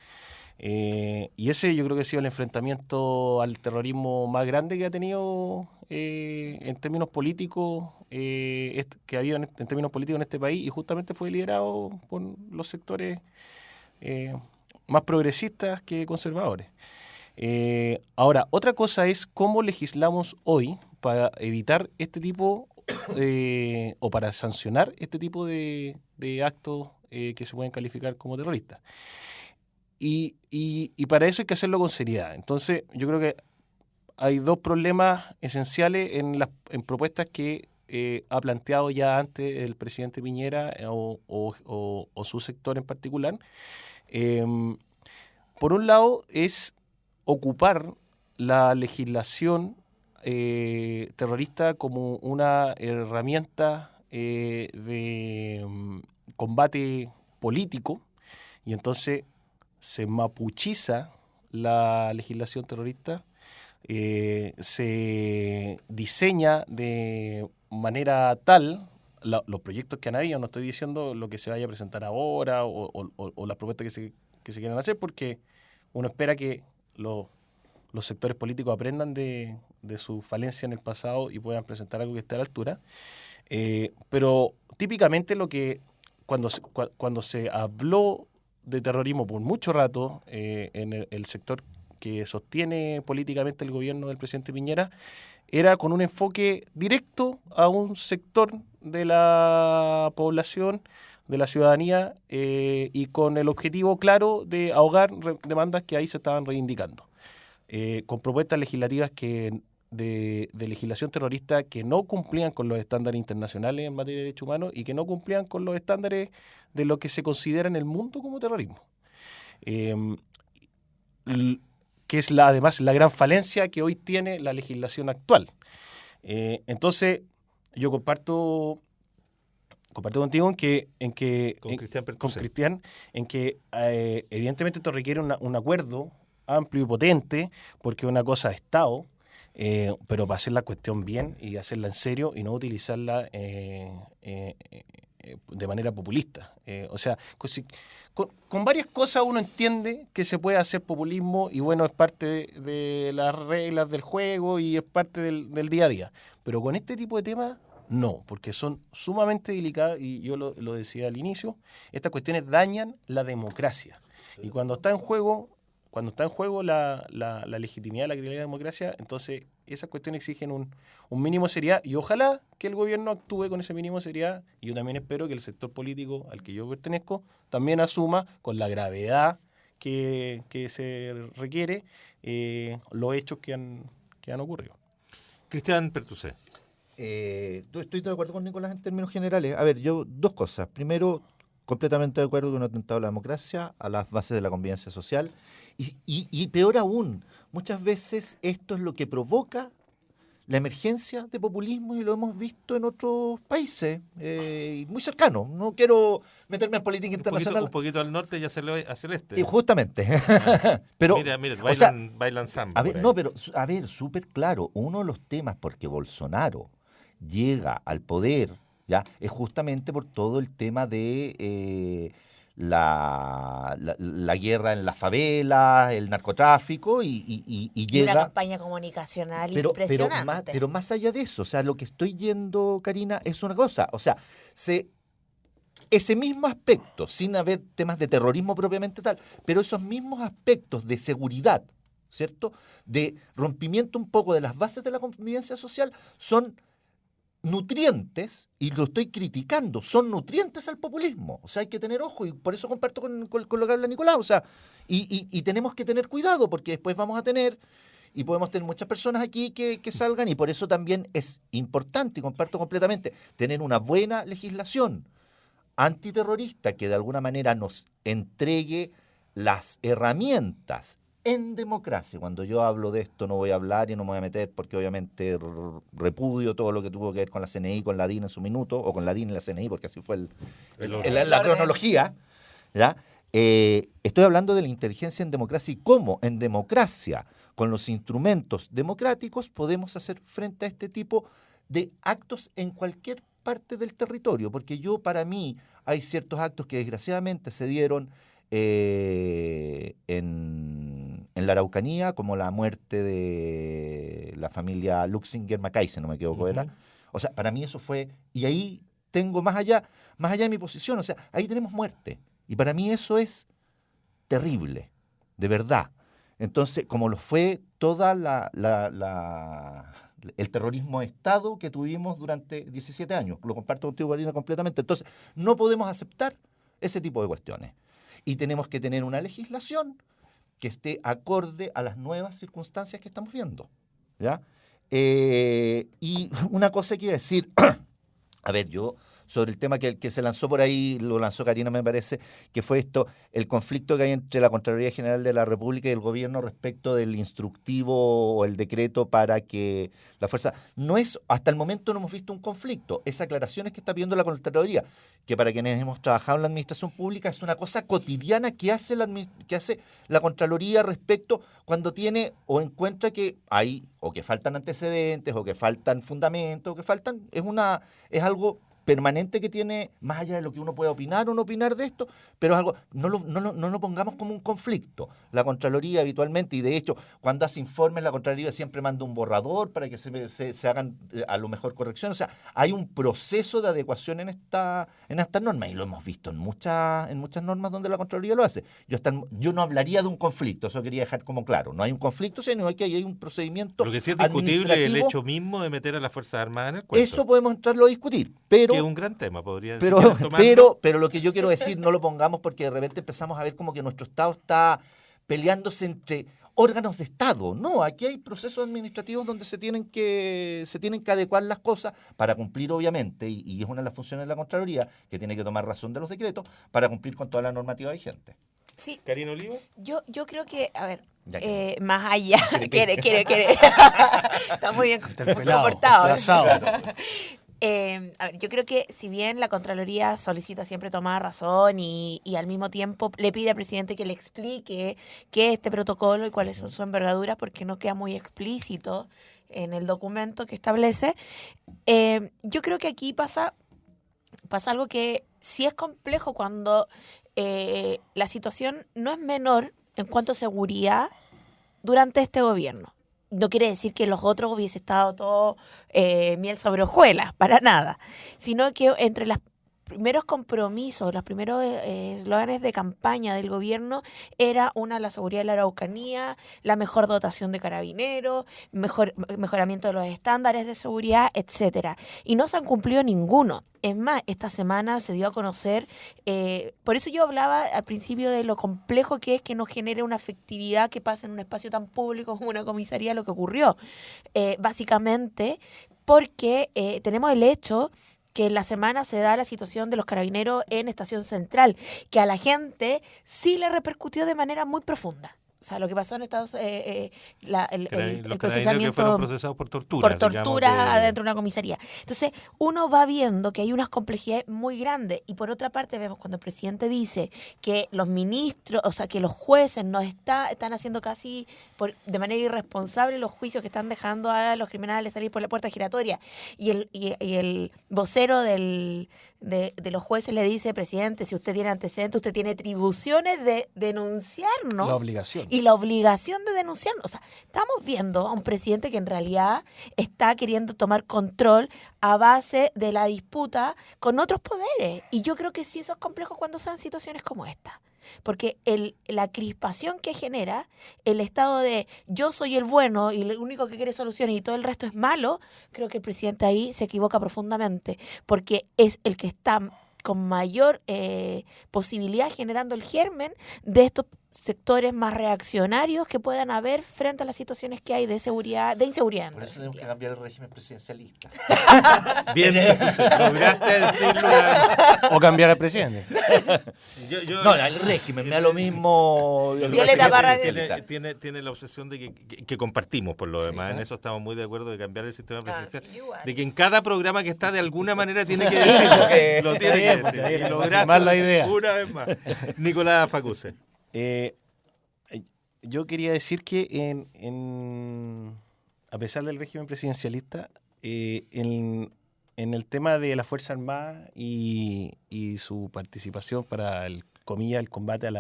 Y ese yo creo que ha sido el enfrentamiento al terrorismo más grande que ha tenido en términos políticos, que había en términos políticos en este país, y justamente fue liderado por los sectores más progresistas que conservadores. Ahora, otra cosa es cómo legislamos hoy para evitar este tipo o para sancionar este tipo de actos que se pueden calificar como terroristas. Y para eso hay que hacerlo con seriedad. Entonces, yo creo que hay dos problemas esenciales en propuestas que ha planteado ya antes el presidente Piñera o su sector en particular. Por un lado, es ocupar la legislación terrorista como una herramienta de combate político, y entonces se mapuchiza la legislación terrorista, se diseña de manera tal los proyectos que han habido, no estoy diciendo lo que se vaya a presentar ahora o las propuestas que se quieran hacer, porque uno espera que los sectores políticos aprendan de su falencia en el pasado y puedan presentar algo que esté a la altura. Pero típicamente cuando se habló de terrorismo por mucho rato en el sector que sostiene políticamente el gobierno del presidente Piñera, era con un enfoque directo a un sector de la población, de la ciudadanía, y con el objetivo claro de ahogar demandas que ahí se estaban reivindicando, con propuestas legislativas de legislación terrorista que no cumplían con los estándares internacionales en materia de derechos humanos y que no cumplían con los estándares de lo que se considera en el mundo como terrorismo. Que es además la gran falencia que hoy tiene la legislación actual. Entonces, yo comparto contigo Con Cristian con Pertuse. Cristian, en que evidentemente esto requiere un acuerdo amplio y potente, porque una cosa es Estado, pero para hacer la cuestión bien y hacerla en serio y no utilizarla de manera populista. O sea, con varias cosas uno entiende que se puede hacer populismo y bueno, es parte de las reglas del juego y es parte del día a día. Pero con este tipo de temas, no, porque son sumamente delicadas y yo lo decía al inicio, estas cuestiones dañan la democracia. Y cuando está en juego la legitimidad de la credibilidad de la democracia, entonces esas cuestiones exigen un mínimo de seriedad y ojalá que el gobierno actúe con ese mínimo de seriedad, y yo también espero que el sector político al que yo pertenezco también asuma con la gravedad que se requiere los hechos que han ocurrido. Cristian Pertuse. Estoy de acuerdo con Nicolás en términos generales. A ver, yo dos cosas. Primero, completamente de acuerdo con un atentado a la democracia, a las bases de la convivencia social. Y peor aún, muchas veces esto es lo que provoca la emergencia de populismo y lo hemos visto en otros países muy cercanos. No quiero meterme en política internacional. Un poquito al norte y hacia el este. Justamente. Pero, mira, o sea, bailan samba. a ver, no, pero a ver, súper claro, uno de los temas porque Bolsonaro llega al poder, ya, es justamente por todo el tema de la guerra en las favelas, el narcotráfico y Y llega. una campaña comunicacional impresionante. Pero más allá de eso, o sea, lo que estoy yendo, Karina, es una cosa, o sea, ese mismo aspecto, sin haber temas de terrorismo propiamente tal, pero esos mismos aspectos de seguridad, ¿cierto? De rompimiento un poco de las bases de la convivencia social son nutrientes, y lo estoy criticando, son nutrientes al populismo. O sea, hay que tener ojo, y por eso comparto con lo que habla Nicolás. O sea, y tenemos que tener cuidado, porque después vamos a tener, y podemos tener muchas personas aquí que salgan, y por eso también es importante, y comparto completamente, tener una buena legislación antiterrorista que de alguna manera nos entregue las herramientas en democracia. Cuando yo hablo de esto no voy a hablar y no me voy a meter porque obviamente repudio todo lo que tuvo que ver con la CNI, con la DIN en su minuto, o con la DIN y la CNI, porque así fue la cronología, ¿ya? Estoy hablando de la inteligencia en democracia y cómo en democracia, con los instrumentos democráticos, podemos hacer frente a este tipo de actos en cualquier parte del territorio, porque para mí, hay ciertos actos que desgraciadamente se dieron en la Araucanía, como la muerte de la familia Luxinger Mackay, si no me equivoco, era. O sea, para mí eso fue, y ahí tengo más allá de mi posición, o sea, ahí tenemos muerte, y para mí eso es terrible, de verdad. Entonces, como lo fue toda el terrorismo de Estado que tuvimos durante 17 años, lo comparto contigo, Karina, completamente. Entonces, no podemos aceptar ese tipo de cuestiones. Y tenemos que tener una legislación que esté acorde a las nuevas circunstancias que estamos viendo, ¿ya? Y una cosa que iba a decir, a ver, yo sobre el tema que se lanzó por ahí, lo lanzó Karina, me parece, que fue esto, el conflicto que hay entre la Contraloría General de la República y el gobierno respecto del instructivo o el decreto para que la fuerza... No es, hasta el momento no hemos visto un conflicto, es aclaraciones que está pidiendo la Contraloría, que para quienes hemos trabajado en la administración pública es una cosa cotidiana que hace la Contraloría respecto cuando tiene o encuentra que hay, o que faltan antecedentes, o que faltan fundamentos, o que faltan, es algo permanente que tiene, más allá de lo que uno pueda opinar o no opinar de esto, pero es algo, no lo pongamos como un conflicto. La Contraloría habitualmente, y de hecho, cuando hace informes, la Contraloría siempre manda un borrador para que se hagan a lo mejor correcciones. O sea, hay un proceso de adecuación en estas normas, y lo hemos visto en muchas normas donde la Contraloría lo hace. Yo no hablaría de un conflicto, eso quería dejar como claro. No hay un conflicto, sino que hay un procedimiento. Lo que sí es discutible es el hecho mismo de meter a las Fuerzas Armadas en el cuento. Eso podemos entrarlo a discutir, pero... Que es un gran tema, podría decir. Pero lo que yo quiero decir, no lo pongamos porque de repente empezamos a ver como que nuestro Estado está peleándose entre órganos de Estado. No, aquí hay procesos administrativos donde se tienen que adecuar las cosas para cumplir, obviamente, y es una de las funciones de la Contraloría, que tiene que tomar razón de los decretos, para cumplir con toda la normativa vigente. Sí. ¿Karina Oliva? Yo creo que, a ver, más allá, quiere. Está muy bien Interpelado, comportado. desplazado. A ver, yo creo que si bien la Contraloría solicita siempre tomar razón y al mismo tiempo le pide al presidente que le explique qué es este protocolo y cuáles son su envergadura, porque no queda muy explícito en el documento que establece, yo creo que aquí pasa algo que sí es complejo cuando la situación no es menor en cuanto a seguridad durante este gobierno. No quiere decir que los otros hubiese estado todo miel sobre hojuelas, para nada, sino que entre los primeros compromisos, los primeros eslóganes de campaña del gobierno era la seguridad de la Araucanía, la mejor dotación de carabineros, mejoramiento de los estándares de seguridad, etcétera. Y no se han cumplido ninguno. Es más, esta semana se dio a conocer, por eso yo hablaba al principio de lo complejo que es que no genere una efectividad que pase en un espacio tan público como una comisaría, lo que ocurrió. Básicamente porque tenemos el hecho que en la semana se da la situación de los carabineros en Estación Central, que a la gente sí le repercutió de manera muy profunda. O sea, lo que pasó en Estados el Los carabineros que procesamiento fueron procesados por tortura. por tortura adentro de una comisaría. Entonces, uno va viendo que hay unas complejidades muy grandes. Y por otra parte, vemos cuando el presidente dice que los ministros, o sea, que los jueces no están haciendo casi de manera irresponsable los juicios que están dejando a los criminales salir por la puerta giratoria. Y el vocero de los jueces le dice, presidente, si usted tiene antecedentes, usted tiene atribuciones de denunciarnos. La obligación. Y la obligación de denunciarnos. O sea, estamos viendo a un presidente que en realidad está queriendo tomar control a base de la disputa con otros poderes. Y yo creo que sí eso es complejo cuando sean situaciones como esta. Porque la crispación que genera el estado de yo soy el bueno y el único que quiere soluciones y todo el resto es malo, creo que el presidente ahí se equivoca profundamente. Porque es el que está con mayor posibilidad generando el germen de estos sectores más reaccionarios que puedan haber frente a las situaciones que hay de seguridad, de inseguridad. Por eso tenemos que cambiar el régimen presidencialista. Bien, lograste decirlo. O cambiar al presidente. No, el régimen, me da lo mismo. Violeta Parra tiene la obsesión de que compartimos por lo demás. En eso estamos muy de acuerdo de cambiar el sistema presidencial. Sí, igual. De que en cada programa que está de alguna manera tiene que decirlo. Lo tiene que decir. Y lograste Más la idea. una vez más. Nicolás Facuse. Yo quería decir que a pesar del régimen presidencialista, en el tema de la Fuerza Armada y su participación para el combate a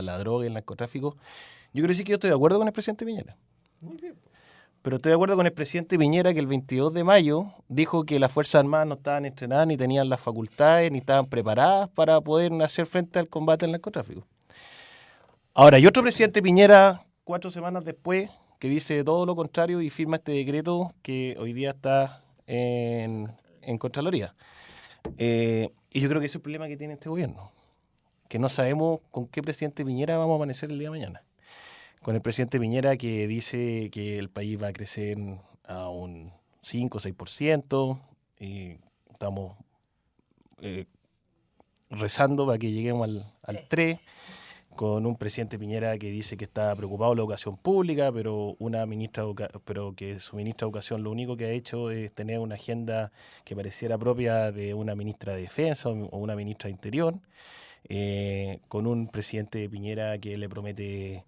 la droga y el narcotráfico, yo quiero decir que yo estoy de acuerdo con el presidente Piñera. Muy bien. Pero estoy de acuerdo con el presidente Piñera que el 22 de mayo dijo que las Fuerzas Armadas no estaban entrenadas, ni tenían las facultades, ni estaban preparadas para poder hacer frente al combate al narcotráfico. Ahora, hay otro presidente Piñera, 4 semanas después, que dice todo lo contrario y firma este decreto que hoy día está en Contraloría. Y yo creo que ese es el problema que tiene este gobierno, que no sabemos con qué presidente Piñera vamos a amanecer el día de mañana. Con el presidente Piñera que dice que el país va a crecer a un 5 o 6%, y estamos rezando para que lleguemos al 3%, con un presidente Piñera que dice que está preocupado por la educación pública, pero que su ministra de Educación lo único que ha hecho es tener una agenda que pareciera propia de una ministra de Defensa o una ministra de Interior, con un presidente Piñera que le promete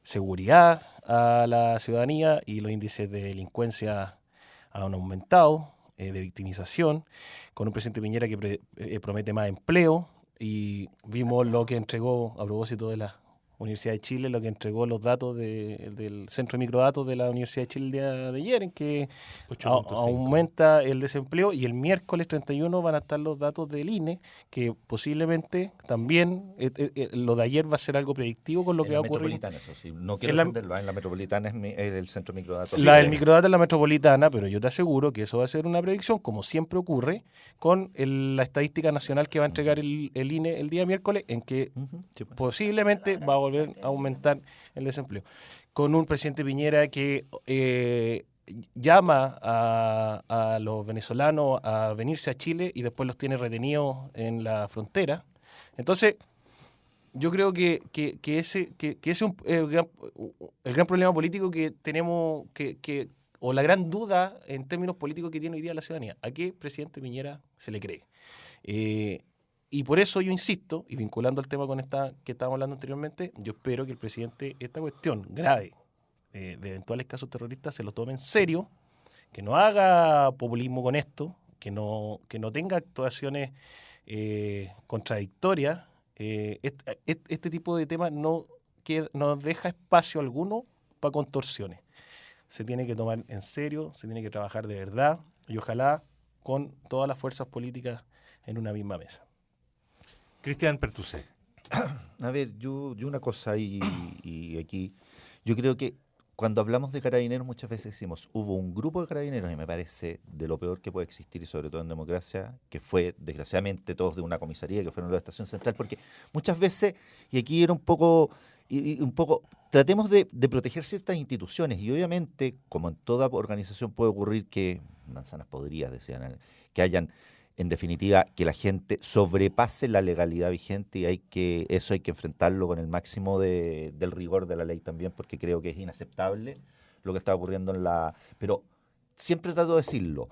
seguridad a la ciudadanía y los índices de delincuencia han aumentado, de victimización, con un presidente Piñera que promete más empleo. Y vimos lo que entregó, a propósito de la Universidad de Chile, lo que entregó los datos del Centro de Microdatos de la Universidad de Chile el día de ayer, en que aumenta el desempleo, y el miércoles 31 van a estar los datos del INE, que posiblemente también lo de ayer va a ser algo predictivo con lo que va a ocurrir. Eso sí, no quiero defenderlo, en la metropolitana es el Centro de Microdatos. La del microdato es la metropolitana, pero yo te aseguro que eso va a ser una predicción, como siempre ocurre, con la estadística nacional que va a entregar el INE el día miércoles, en que posiblemente va a volver a aumentar el desempleo. Con un presidente Piñera que llama a los venezolanos a venirse a Chile y después los tiene retenidos en la frontera. Entonces, yo creo que ese es el gran problema político que tenemos, o la gran duda en términos políticos que tiene hoy día la ciudadanía. ¿A qué presidente Piñera se le cree? Y por eso yo insisto, y vinculando al tema que estábamos hablando anteriormente, yo espero que el presidente esta cuestión grave de eventuales casos terroristas se lo tome en serio, que no haga populismo con esto, que no tenga actuaciones contradictorias. Este tipo de temas no deja espacio alguno para contorsiones. Se tiene que tomar en serio, se tiene que trabajar de verdad, y ojalá con todas las fuerzas políticas en una misma mesa. Cristian Pertusé. A ver, yo una cosa y aquí, yo creo que cuando hablamos de carabineros muchas veces decimos, hubo un grupo de carabineros, y me parece de lo peor que puede existir, y sobre todo en democracia, que fue desgraciadamente todos de una comisaría, que fueron los de Estación Central, porque muchas veces, y aquí era un poco, tratemos de proteger ciertas instituciones, y obviamente, como en toda organización puede ocurrir que, manzanas podridas decían, que hayan en definitiva, que la gente sobrepase la legalidad vigente y eso hay que enfrentarlo con el máximo del rigor de la ley también, porque creo que es inaceptable lo que está ocurriendo Pero siempre trato de decirlo,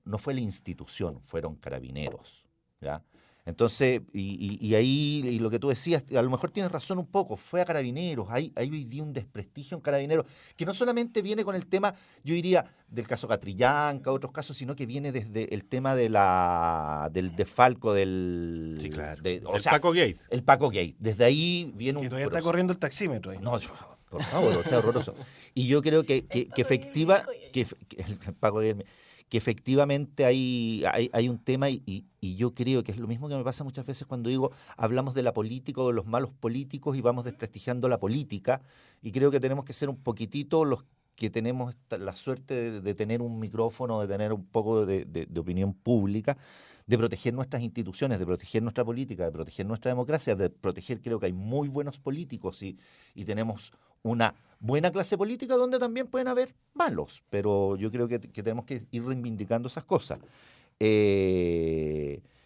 no fue la institución, fueron carabineros, ¿ya? Entonces, y ahí y lo que tú decías, a lo mejor tienes razón un poco, fue a Carabineros, hay hoy día un desprestigio en Carabineros, que no solamente viene con el tema, yo diría, del caso Catrillanca, otros casos, sino que viene desde el tema del desfalco Sí, claro. el Paco Gate. El Paco Gate. Desde ahí viene Que un todavía está proceso. corriendo el taxímetro ahí. No, por favor, o sea, horroroso. Y yo creo que el Paco Gate, que efectivamente hay un tema y yo creo que es lo mismo que me pasa muchas veces cuando hablamos de la política o de los malos políticos y vamos desprestigiando la política, y creo que tenemos que ser un poquitito los que tenemos la suerte de tener un micrófono, de tener un poco de opinión pública, de proteger nuestras instituciones, de proteger nuestra política, de proteger nuestra democracia, de proteger, creo que hay muy buenos políticos y tenemos una buena clase política donde también pueden haber malos, pero yo creo que tenemos que ir reivindicando esas cosas.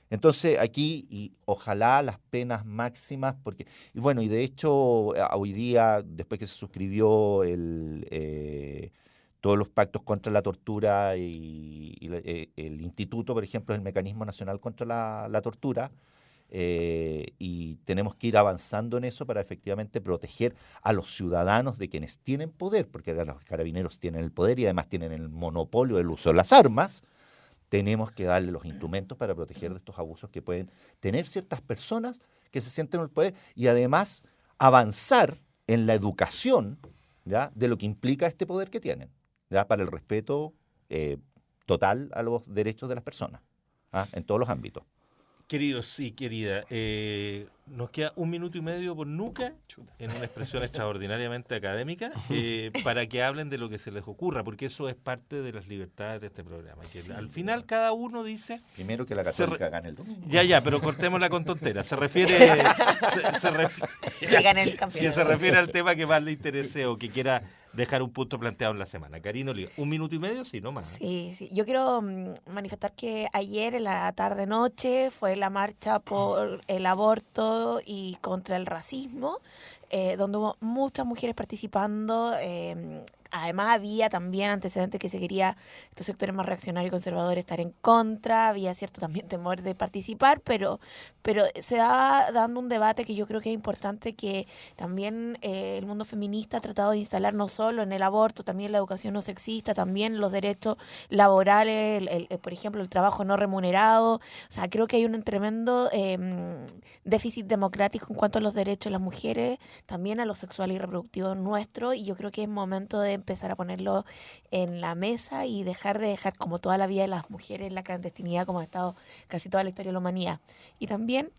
Entonces aquí, y ojalá las penas máximas, y de hecho hoy día, después que se suscribió todos los pactos contra la tortura y el instituto, por ejemplo, es el Mecanismo Nacional contra la Tortura, y tenemos que ir avanzando en eso para efectivamente proteger a los ciudadanos de quienes tienen poder, porque los carabineros tienen el poder y además tienen el monopolio del uso de las armas. Tenemos que darle los instrumentos para proteger de estos abusos que pueden tener ciertas personas que se sienten en el poder y además avanzar en la educación, ¿ya?, de lo que implica este poder que tienen, ¿ya?, para el respeto total a los derechos de las personas, ¿ah?, en todos los ámbitos. Queridos y querida, nos queda 1 minuto y medio por nuca, en una expresión extraordinariamente académica, para que hablen de lo que se les ocurra, porque eso es parte de las libertades de este programa. Que Sí. al final cada uno dice... Primero que la Católica gane el domingo. Ya, pero cortémosla con tonteras. Se refiere... Llegan el que campeonato. se refiere al tema que más le interese o que quiera dejar un punto planteado en la semana. Karina Oliva, 1 minuto y medio, sí, no más. Sí. Yo quiero manifestar que ayer en la tarde-noche fue la marcha por el aborto y contra el racismo, donde hubo muchas mujeres participando. Además había también antecedentes que se quería estos sectores más reaccionarios y conservadores estar en contra, había cierto también temor de participar, pero se va dando un debate que yo creo que es importante, que también el mundo feminista ha tratado de instalar no solo en el aborto, también la educación no sexista, también los derechos laborales, por ejemplo, el trabajo no remunerado. O sea, creo que hay un tremendo déficit democrático en cuanto a los derechos de las mujeres, también a lo sexual y reproductivo nuestro, y yo creo que es momento de empezar a ponerlo en la mesa y dejar como toda la vida de las mujeres en la clandestinidad, como ha estado casi toda la historia de la humanidad. Y también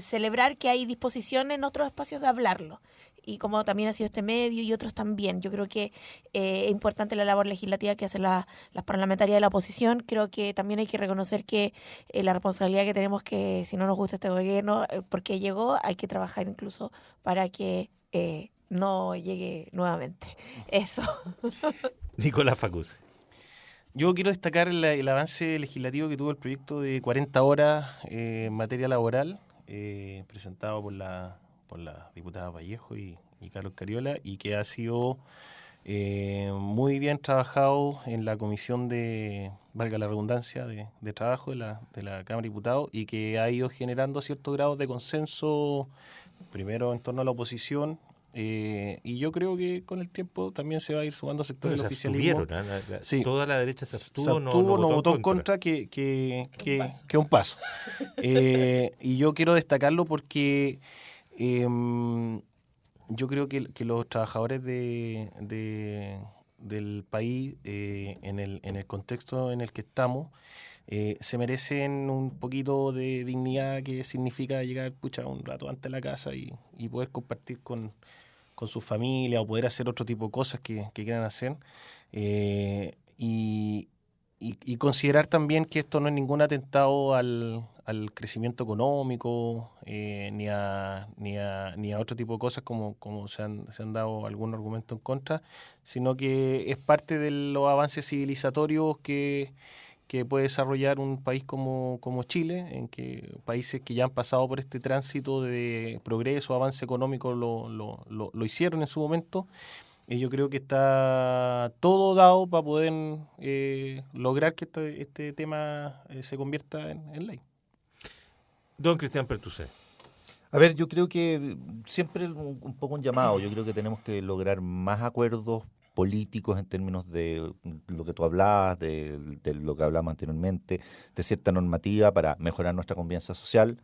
celebrar que hay disposición en otros espacios de hablarlo, y como también ha sido este medio y otros también. Yo creo que es importante la labor legislativa que hacen las parlamentarias de la oposición. Creo que también hay que reconocer que la responsabilidad que tenemos, que si no nos gusta este gobierno, porque llegó, hay que trabajar incluso para que no llegue nuevamente. Eso. Nicolás Facuse. Yo quiero destacar el avance legislativo que tuvo el proyecto de 40 horas en materia laboral, presentado por la diputada Vallejo y Carlos Cariola, y que ha sido muy bien trabajado en la comisión de, valga la redundancia, de trabajo de la Cámara de Diputados, y que ha ido generando ciertos grados de consenso, primero en torno a la oposición, y yo creo que con el tiempo también se va a ir sumando sectores del oficialismo. Sí. Toda la derecha se abstuvo, no votó en contra, que un paso. Y yo quiero destacarlo porque yo creo que los trabajadores del país, en el contexto en el que estamos, se merecen un poquito de dignidad, que significa llegar un rato antes de la casa y poder compartir con su familia, o poder hacer otro tipo de cosas que quieran hacer, y considerar también que esto no es ningún atentado al crecimiento económico, ni a otro tipo de cosas como se han dado algunos argumentos en contra, sino que es parte de los avances civilizatorios que que puede desarrollar un país como Chile, en que países que ya han pasado por este tránsito de progreso, avance económico, lo hicieron en su momento. Y yo creo que está todo dado para poder lograr que este tema se convierta en ley. Don Cristian Pertusé. A ver, yo creo que siempre un poco un llamado. Yo creo que tenemos que lograr más acuerdos políticos en términos de lo que tú hablabas, de lo que hablamos anteriormente, de cierta normativa para mejorar nuestra convivencia social,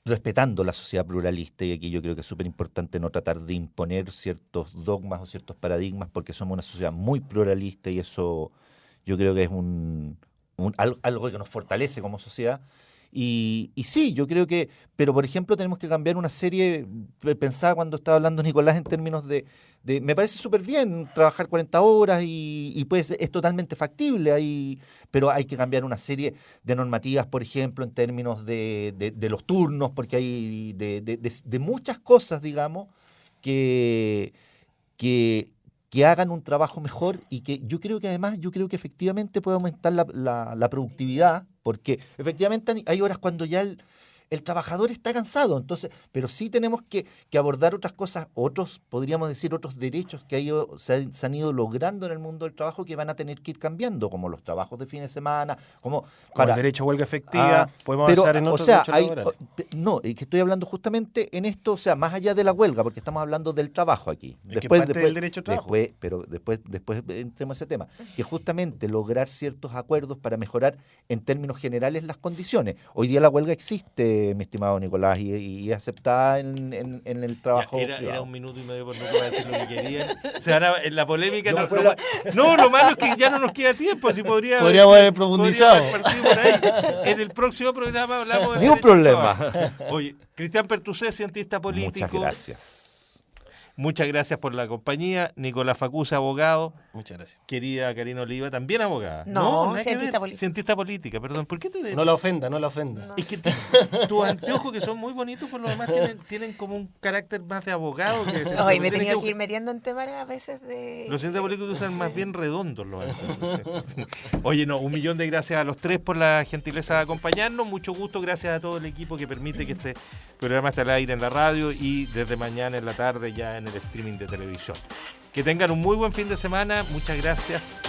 respetando la sociedad pluralista, y aquí yo creo que es súper importante no tratar de imponer ciertos dogmas o ciertos paradigmas, porque somos una sociedad muy pluralista y eso yo creo que es algo que nos fortalece como sociedad. Y sí, yo creo que, pero por ejemplo tenemos que cambiar una serie, pensaba cuando estaba hablando Nicolás en términos de me parece súper bien trabajar 40 horas y pues es totalmente factible, pero hay que cambiar una serie de normativas, por ejemplo, en términos de los turnos, porque hay de muchas cosas, digamos, que hagan un trabajo mejor y que yo creo que efectivamente puede aumentar la productividad, porque efectivamente hay horas cuando ya el trabajador está cansado, entonces, pero sí tenemos que abordar otras cosas, podríamos decir, otros derechos que se han ido logrando en el mundo del trabajo que van a tener que ir cambiando, como los trabajos de fin de semana, como el derecho a huelga efectiva, podemos avanzar en otros derechos laborales. No, es que estoy hablando justamente en esto, o sea, más allá de la huelga, porque estamos hablando del trabajo aquí. Después del derecho al trabajo. Después entremos a ese tema, que justamente lograr ciertos acuerdos para mejorar en términos generales las condiciones. Hoy día la huelga existe, mi estimado Nicolás, y aceptada en el trabajo. Era 1 minuto y medio por no poder decir lo que querían. O sea, en la polémica lo malo es que ya no nos queda tiempo. Si podríamos haber profundizado. Por ahí. En el próximo programa hablamos de ni un problema. Oye, Cristian Pertusé, cientista político. Muchas gracias. Muchas gracias por la compañía. Nicolás Facuse, abogado. Muchas gracias. Querida Karina Oliva, también abogada. No, cientista política. Cientista política, perdón. ¿Por qué te... No la ofenda. No. Es que tus anteojos, que son muy bonitos, por lo demás tienen como un carácter más de abogado. Hoy me he tenido que ir metiendo en temas a veces de... Los cientistas políticos usan más bien redondos los anteojos. Oye, 1.000.000 de gracias a los tres por la gentileza de acompañarnos. Mucho gusto, gracias a todo el equipo que permite que este programa esté al aire en la radio y desde mañana en la tarde ya en el streaming de televisión. Que tengan un muy buen fin de semana. Muchas gracias.